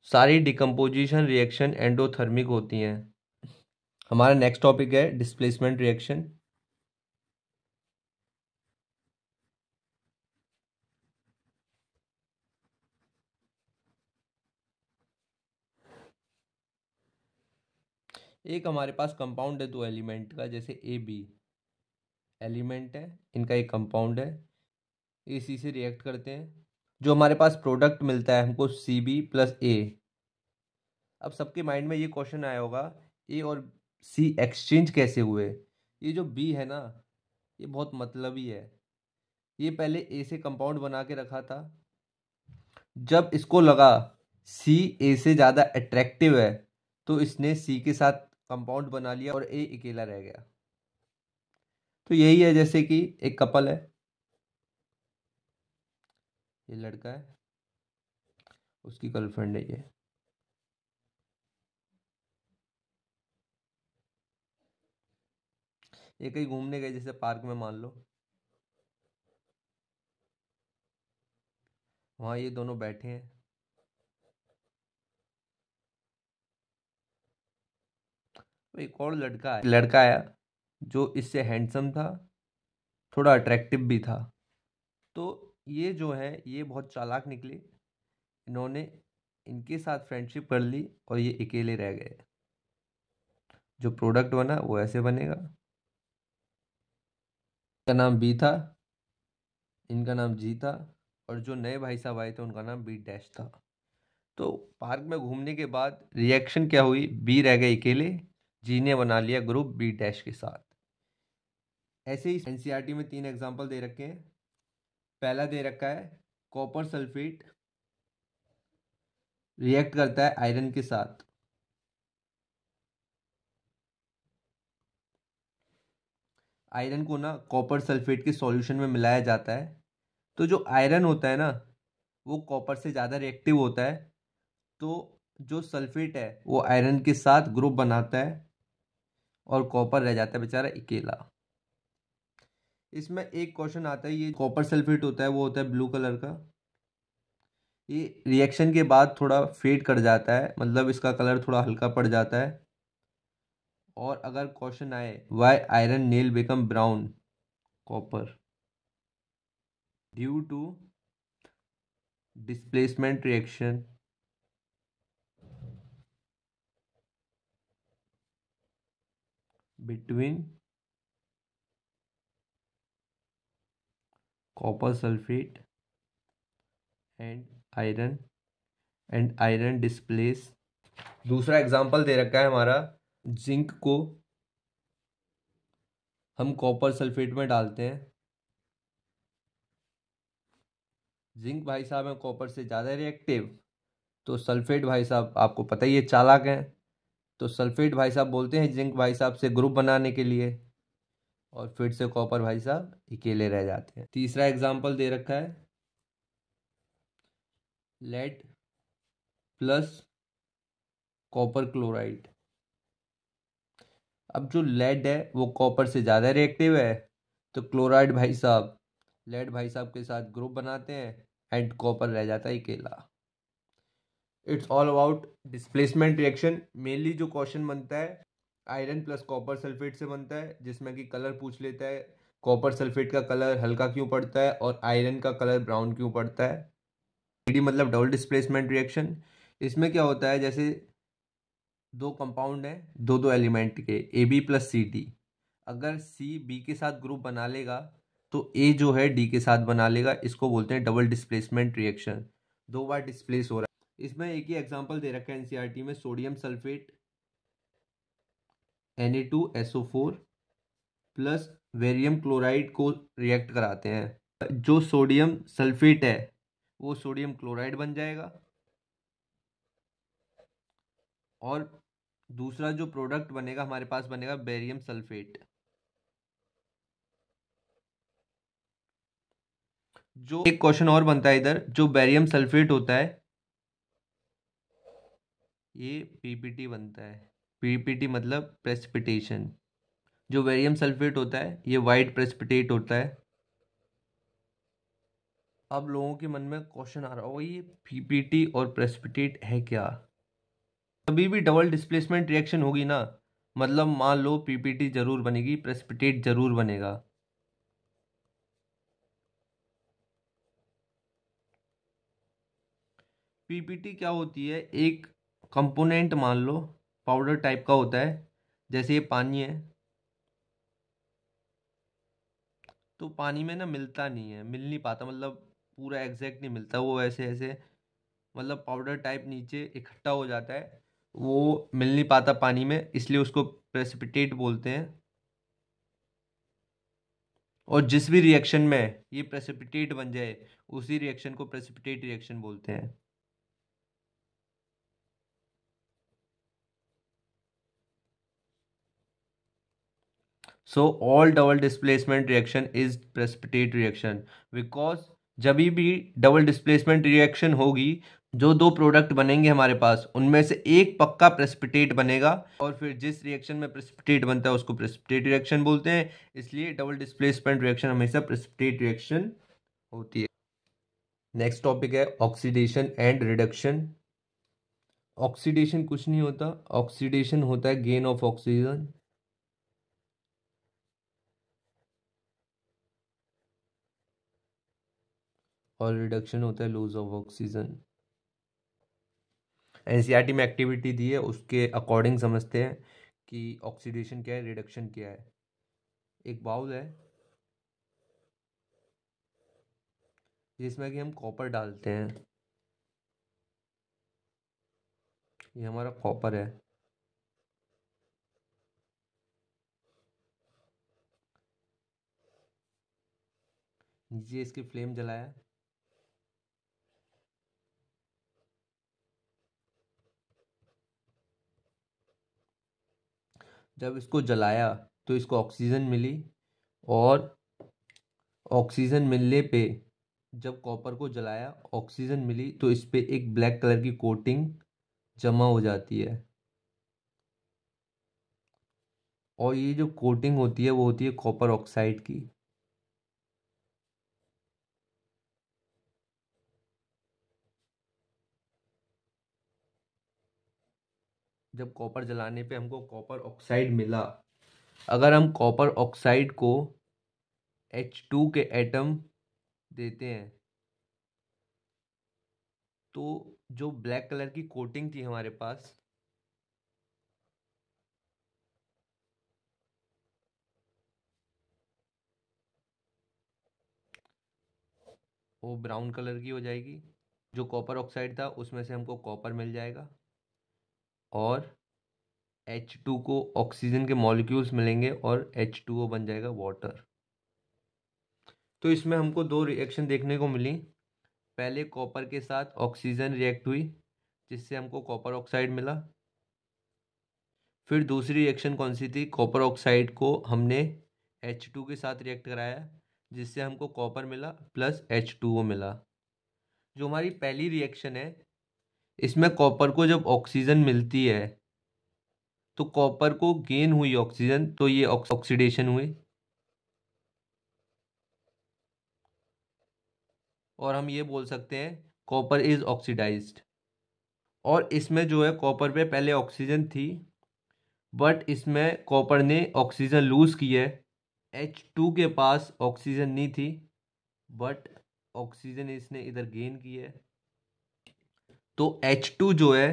Speaker 1: सारी डिकम्पोजिशन रिएक्शन एंडोथर्मिक होती हैं। हमारा नेक्स्ट टॉपिक है डिस्प्लेसमेंट रिएक्शन। एक हमारे पास कंपाउंड है दो एलिमेंट का, जैसे ए बी एलिमेंट है, इनका एक कंपाउंड है, ए सी से रिएक्ट करते हैं। जो हमारे पास प्रोडक्ट मिलता है हमको सी बी प्लस ए। अब सबके माइंड में ये क्वेश्चन आया होगा ए और सी एक्सचेंज कैसे हुए। ये जो बी है ना ये बहुत मतलबी है। ये पहले ए से कंपाउंड बना के रखा था, जब इसको लगा सी ए से ज़्यादा अट्रैक्टिव है तो इसने सी के साथ कंपाउंड बना लिया और ए अकेला रह गया। तो यही है जैसे कि एक कपल है, ये लड़का है, उसकी गर्लफ्रेंड है ये कहीं घूमने गए जैसे पार्क में मान लो, वहाँ ये दोनों बैठे हैं। तो एक और लड़का आया जो इससे हैंडसम था, थोड़ा अट्रैक्टिव भी था। तो ये जो है ये बहुत चालाक निकले, इन्होंने इनके साथ फ्रेंडशिप कर ली और ये अकेले रह गए। जो प्रोडक्ट बना वो ऐसे बनेगा, इनका नाम बी था, इनका नाम जी था, और जो नए भाई साहब आए थे उनका नाम बी डैश था। तो पार्क में घूमने के बाद रिएक्शन क्या हुई, बी रह गए अकेले, जी ने बना लिया ग्रुप बी डैश के साथ। ऐसे ही एनसीईआरटी में 3 एग्जाम्पल दे रखे हैं। पहला दे रखा है कॉपर सल्फेट रिएक्ट करता है आयरन के साथ। आयरन को ना कॉपर सल्फेट के सॉल्यूशन में मिलाया जाता है, तो जो आयरन होता है ना वो कॉपर से ज़्यादा रिएक्टिव होता है, तो जो सल्फेट है वो आयरन के साथ ग्रुप बनाता है और कॉपर रह जाता है बेचारा अकेला। इसमें एक क्वेश्चन आता है, ये कॉपर सल्फेट होता है वो होता है ब्लू कलर का, ये रिएक्शन के बाद थोड़ा फेड कर जाता है, मतलब इसका कलर थोड़ा हल्का पड़ जाता है। और अगर क्वेश्चन आए why iron nail become brown copper due to displacement reaction between copper sulphate and iron displace. दूसरा एग्जांपल दे रखा है हमारा, जिंक को हम कॉपर सल्फेट में डालते हैं। जिंक भाई साहब है कॉपर से ज़्यादा रिएक्टिव, तो सल्फेट भाई साहब आपको पता ही है चालाक हैं, तो सल्फेट भाई साहब बोलते हैं जिंक भाई साहब से ग्रुप बनाने के लिए, और फिर से कॉपर भाई साहब अकेले रह जाते हैं। तीसरा एग्जांपल दे रखा है, लेड प्लस कॉपर क्लोराइड। अब जो लेड है वो कॉपर से ज़्यादा रिएक्टिव है, तो क्लोराइड भाई साहब लेड भाई साहब के साथ ग्रुप बनाते हैं एंड कॉपर रह जाता है अकेला। It's all about displacement reaction. Mainly जो क्वेश्चन बनता है आयरन प्लस कॉपर सल्फेट से बनता है, जिसमें कि कलर पूछ लेता है कॉपर सल्फेट का कलर हल्का क्यों पड़ता है और आयरन का कलर ब्राउन क्यों पड़ता है। डीडी मतलब डबल डिस्प्लेसमेंट रिएक्शन। इसमें क्या होता है, जैसे दो कंपाउंड है दो दो एलिमेंट के A B plus C D, अगर सी बी के साथ ग्रुप बना लेगा तो ए जो है डी के साथ बना लेगा, इसको बोलते हैं डबल डिस्प्लेसमेंट रिएक्शन। दो बार डिस्प्लेस हो रहा है। इसमें एक ही एग्जांपल दे रखा है एनसीईआरटी में, sodium sulphate Na2SO4 plus वेरियम chloride को रिएक्ट कराते हैं। जो सोडियम सल्फेट है वो सोडियम क्लोराइड बन जाएगा, और दूसरा जो प्रोडक्ट बनेगा हमारे पास बनेगा बेरियम सल्फेट। जो एक क्वेश्चन और बनता है इधर, जो बेरियम सल्फेट होता है ये पीपीटी बनता है। पीपीटी मतलब प्रेसिपिटेशन। जो बेरियम सल्फेट होता है ये वाइट प्रेसिपिटेट होता है। अब लोगों के मन में क्वेश्चन आ रहा होगा ये पीपीटी और प्रेसिपिटेट है क्या। कभी भी डबल डिस्प्लेसमेंट रिएक्शन होगी ना, मतलब मान लो पीपीटी जरूर बनेगी प्रेसिपिटेट जरूर बनेगा। पीपीटी क्या होती है, एक कंपोनेंट मान लो पाउडर टाइप का होता है, जैसे ये पानी है, तो पानी में ना मिलता नहीं है, मिल नहीं पाता, मतलब पूरा एग्जैक्ट नहीं मिलता, वो ऐसे ऐसे मतलब पाउडर टाइप नीचे इकट्ठा हो जाता है, वो मिल नहीं पाता पानी में, इसलिए उसको प्रेसिपिटेट बोलते हैं। और जिस भी रिएक्शन में ये प्रेसिपिटेट बन जाए उसी रिएक्शन को प्रेसिपिटेट रिएक्शन बोलते हैं। So all double displacement reaction is precipitate reaction, because जब भी डबल डिस्प्लेसमेंट रिएक्शन होगी जो दो प्रोडक्ट बनेंगे हमारे पास उनमें से एक पक्का प्रेसिपिटेट बनेगा, और फिर जिस रिएक्शन में प्रेसिपिटेट बनता है उसको प्रेसिपिटेट रिएक्शन बोलते हैं, इसलिए डबल डिस्प्लेसमेंट रिएक्शन हमेशा प्रेसिपिटेट रिएक्शन होती है। नेक्स्ट टॉपिक है ऑक्सीडेशन एंड रिडक्शन। ऑक्सीडेशन कुछ नहीं होता, ऑक्सीडेशन होता है गेन ऑफ ऑक्सीजन, और रिडक्शन होता है लॉस ऑफ ऑक्सीजन। एनसीईआरटी में एक्टिविटी दी है उसके अकॉर्डिंग समझते हैं कि ऑक्सीडेशन क्या है रिडक्शन क्या है। एक बाउल है जिसमें कि हम कॉपर डालते हैं, ये हमारा कॉपर है। नीचे इसकी फ्लेम जलाया, जब इसको जलाया तो इसको ऑक्सीजन मिली, और ऑक्सीजन मिलने पे जब कॉपर को जलाया ऑक्सीजन मिली तो इस पे एक ब्लैक कलर की कोटिंग जमा हो जाती है, और ये जो कोटिंग होती है वो होती है कॉपर ऑक्साइड की। जब कॉपर जलाने पे हमको कॉपर ऑक्साइड मिला, अगर हम कॉपर ऑक्साइड को H2 के एटम देते हैं तो जो ब्लैक कलर की कोटिंग थी हमारे पास, वो ब्राउन कलर की हो जाएगी। जो कॉपर ऑक्साइड था उसमें से हमको कॉपर मिल जाएगा और H2 को ऑक्सीजन के मॉलिक्यूल्स मिलेंगे और H2O बन जाएगा वाटर। तो इसमें हमको दो रिएक्शन देखने को मिली। पहले कॉपर के साथ ऑक्सीजन रिएक्ट हुई जिससे हमको कॉपर ऑक्साइड मिला। फिर दूसरी रिएक्शन कौन सी थी, कॉपर ऑक्साइड को हमने H2 के साथ रिएक्ट कराया जिससे हमको कॉपर मिला प्लस H2O मिला। जो हमारी पहली रिएक्शन है इसमें कॉपर को जब ऑक्सीजन मिलती है तो कॉपर को गेन हुई ऑक्सीजन, तो ये ऑक्सीडेशन हुई और हम ये बोल सकते हैं कॉपर इज ऑक्सीडाइज्ड। और इसमें जो है कॉपर पे पहले ऑक्सीजन थी बट इसमें कॉपर ने ऑक्सीजन लूज की है। H2 के पास ऑक्सीजन नहीं थी बट ऑक्सीजन इसने इधर गेन की है, तो H2 जो है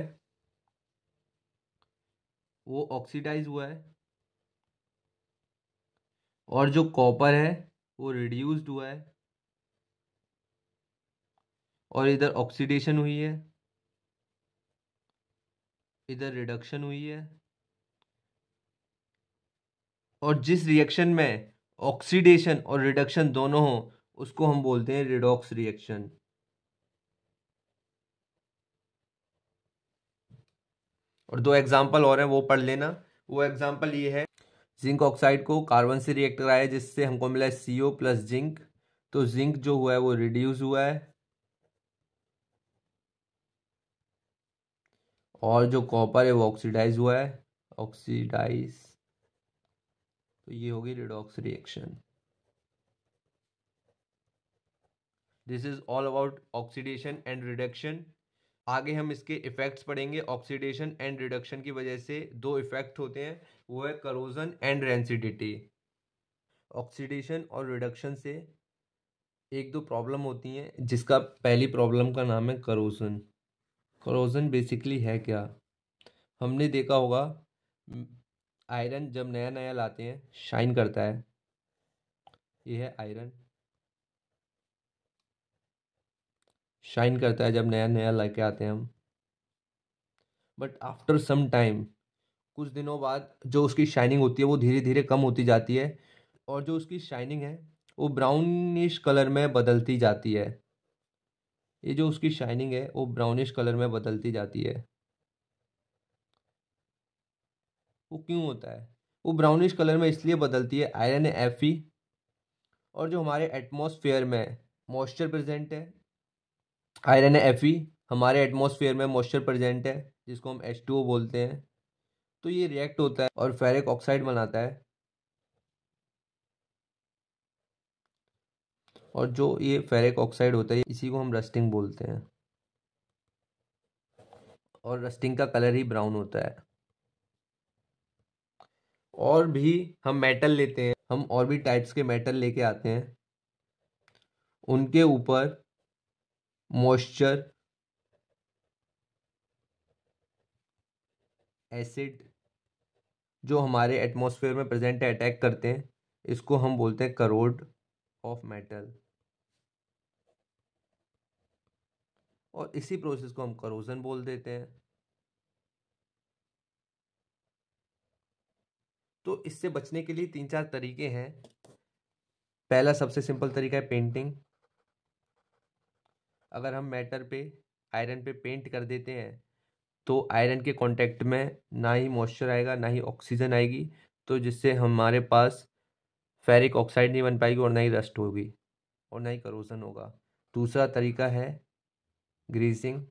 Speaker 1: वो ऑक्सीडाइज हुआ है और जो कॉपर है वो रिड्यूस्ड हुआ है और इधर ऑक्सीडेशन हुई है, इधर रिडक्शन हुई है। और जिस रिएक्शन में ऑक्सीडेशन और रिडक्शन दोनों हो उसको हम बोलते हैं रिडॉक्स रिएक्शन। और दो एग्जांपल और हैं वो पढ़ लेना। वो एग्जांपल ये है, जिंक ऑक्साइड को कार्बन से रिएक्ट कराया जिससे हमको मिला है CO प्लस जिंक, तो जिंक जो हुआ है वो रिड्यूस हुआ है और जो कॉपर है वो ऑक्सीडाइज हुआ है, ऑक्सीडाइज। तो ये होगी redox reaction. This is all about oxidation and reduction. आगे हम इसके इफेक्ट्स पढ़ेंगे। ऑक्सीडेशन एंड रिडक्शन की वजह से दो इफेक्ट होते हैं, वो है करोजन एंड रेंसिडिटी। ऑक्सीडेशन और रिडक्शन से एक दो प्रॉब्लम होती हैं जिसका पहली प्रॉब्लम का नाम है करोजन। करोजन बेसिकली है क्या, हमने देखा होगा आयरन जब नया नया लाते हैं शाइन करता है, ये है आयरन, शाइन करता है जब नया नया लेके आते हैं हम। बट आफ्टर सम टाइम, कुछ दिनों बाद जो उसकी शाइनिंग होती है वो धीरे धीरे कम होती जाती है और जो उसकी शाइनिंग है वो ब्राउनिश कलर में बदलती जाती है। ये जो उसकी शाइनिंग है वो ब्राउनिश कलर में बदलती जाती है। वो क्यों होता है, वो ब्राउनिश कलर में इसलिए बदलती है, आयरन है Fe और जो हमारे एटमॉस्फेयर में मॉइस्चर प्रेजेंट है, आयरन है Fe, हमारे एटमॉस्फेयर में मॉइस्चर प्रेजेंट है जिसको हम H2O बोलते हैं। तो ये रिएक्ट होता है और फेरिक ऑक्साइड बनाता है और जो ये फेरिक ऑक्साइड होता है इसी को हम रस्टिंग बोलते हैं और रस्टिंग का कलर ही ब्राउन होता है। और भी हम मेटल लेते हैं, हम और भी टाइप्स के मेटल लेके आते हैं, उनके ऊपर मॉइस्चर, एसिड जो हमारे एटमॉस्फेयर में प्रेजेंट है अटैक करते हैं, इसको हम बोलते हैं करोड ऑफ मेटल और इसी प्रोसेस को हम करोजन बोल देते हैं। तो इससे बचने के लिए तीन चार तरीके हैं। पहला सबसे सिंपल तरीका है पेंटिंग। अगर हम मेटल पे आयरन पे पेंट कर देते हैं तो आयरन के कांटेक्ट में ना ही मॉइस्चर आएगा ना ही ऑक्सीजन आएगी, तो जिससे हमारे पास फेरिक ऑक्साइड नहीं बन पाएगी और ना ही रस्ट होगी और ना ही करोजन होगा। दूसरा तरीका है ग्रीसिंग।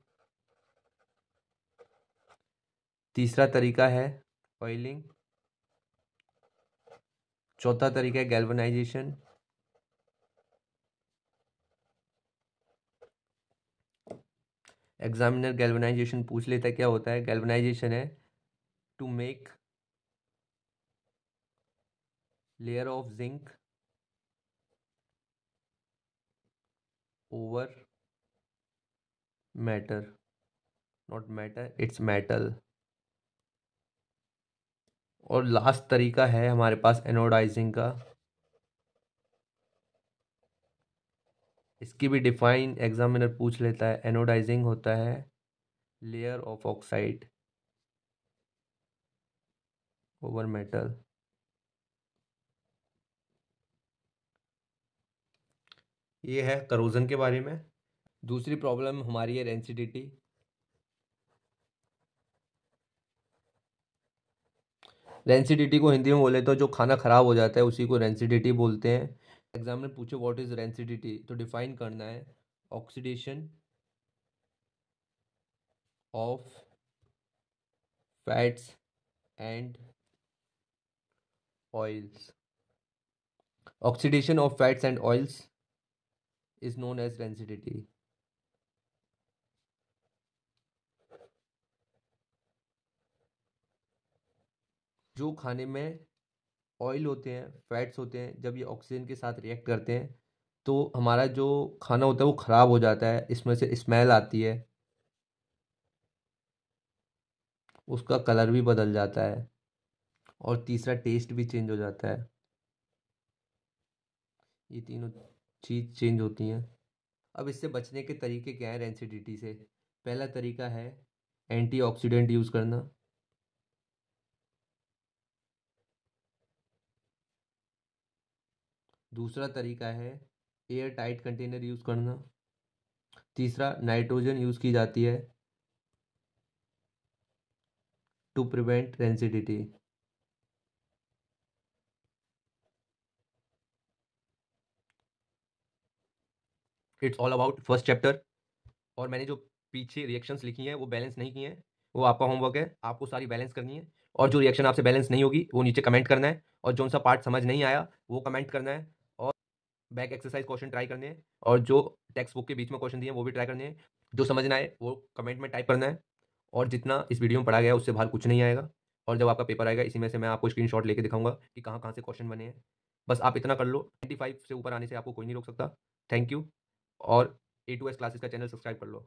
Speaker 1: तीसरा तरीका है ऑयलिंग। चौथा तरीका है गैल्वेनाइजेशन। एग्जामिनर गैल्वेनाइजेशन पूछ लेता है क्या होता है। गैल्वेनाइजेशन है to make layer of zinc over matter, not matter, it's metal। और लास्ट तरीका है हमारे पास एनोडाइजिंग का। इसकी भी डिफाइन एग्जामिनर पूछ लेता है। एनोडाइजिंग होता है layer of oxide over metal. ये है करोजन के बारे में। दूसरी प्रॉब्लम हमारी है रेंसिडिटी। रेंसिडिटी को हिंदी में बोले तो जो खाना खराब हो जाता है उसी को रेंसिडिटी बोलते हैं। एग्जामिनर पूछे व्हाट इज रेंसिडिटी, तो डिफाइन करना है oxidation of fats and oils. Oxidation of fats and oils is known as rancidity. जो खाने में ऑयल होते हैं, फैट्स होते हैं, जब ये ऑक्सीजन के साथ रिएक्ट करते हैं तो हमारा जो खाना होता है वो ख़राब हो जाता है, इसमें से स्मेल आती है, उसका कलर भी बदल जाता है और तीसरा टेस्ट भी चेंज हो जाता है। ये तीनों चीज़ चेंज होती हैं। अब इससे बचने के तरीके क्या हैं रेंसिडिटी से? पहला तरीका है एंटीऑक्सीडेंट यूज़ करना। दूसरा तरीका है एयर टाइट कंटेनर यूज़ करना। तीसरा नाइट्रोजन यूज़ की जाती है to prevent rancidity. It's all about first chapter. और मैंने जो पीछे रिएक्शंस लिखी हैं वो बैलेंस नहीं किए हैं, वो आपका होमवर्क है, आपको सारी बैलेंस करनी है। और जो रिएक्शन आपसे बैलेंस नहीं होगी वो नीचे कमेंट करना है, और जो सा पार्ट समझ नहीं आया वो कमेंट करना है, और बैक एक्सरसाइज क्वेश्चन ट्राई करने हैं, और जो टेक्स्ट बुक के बीच में क्वेश्चन दिए हैं वो भी ट्राई करने हैं। जो समझ ना आए वो कमेंट में टाइप करना है। और जितना इस वीडियो में पढ़ा गया उससे बाहर कुछ नहीं आएगा। और जब आपका पेपर आएगा इसी में से मैं आपको स्क्रीनशॉट लेके दिखाऊंगा कि कहाँ कहाँ से क्वेश्चन बने हैं। बस आप इतना कर लो, 25 से ऊपर आने से आपको कोई नहीं रोक सकता। Thank you. और A2S क्लासेस का चैनल सब्सक्राइब कर लो।